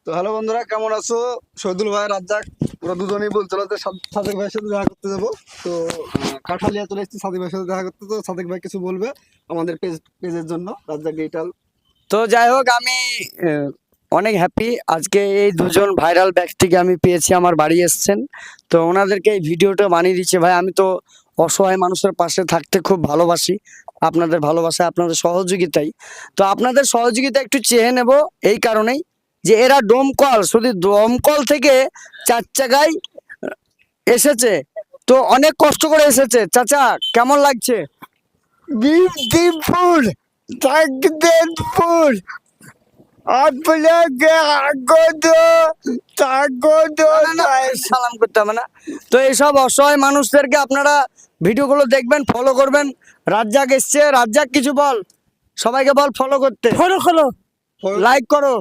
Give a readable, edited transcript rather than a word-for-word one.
তো হ্যালো বন্ধুরা, কেমন আছো? শহীদুল ভাই, রাজ্জাক, ওরা দুজনেই বলছিল যে সাদেক ভাইয়ের সাথে দেখা করতে যাবো। তো কাঠালিয়া চলে এসেছি সাদেক ভাইয়ের সাথে দেখা করতে। তো সাদেক ভাই কিছু বলবে আমাদের পেজের জন্য, রাজ্জাক ডিজিটাল। তো যাই হোক, আমি অনেক হ্যাপি আজকে এই দুজন ভাইরাল ব্যক্তিকে আমি পেয়েছি, আমার বাড়ি এসছেন। তো ওনাদেরকে এই ভিডিওটা বানিয়ে দিচ্ছে। ভাই, আমি তো অসহায় মানুষের পাশে থাকতে খুব ভালোবাসি, আপনাদের ভালোবাসা, আপনাদের সহযোগিতাই। তো আপনাদের সহযোগিতা একটু চেয়ে নেব এই কারণেই যে এরা দমকল, শুধু দমকল থেকে 4 চাকায় এসেছে। তো অনেক কষ্ট করে এসেছে। চাচা, কেমন লাগছে? বিউটিফুল, সাকসেসফুল, আপনাকে স্বাগত সালাম করতে হবে না। তো এইসব অসহায় মানুষদেরকে আপনারা ভিডিওগুলো দেখবেন, ফলো করবেন। রাজ্জাক এসছে, রাজ্জাক কিছু বল, সবাইকে বল ফলো করতে, ফলো করো, লাইক করো।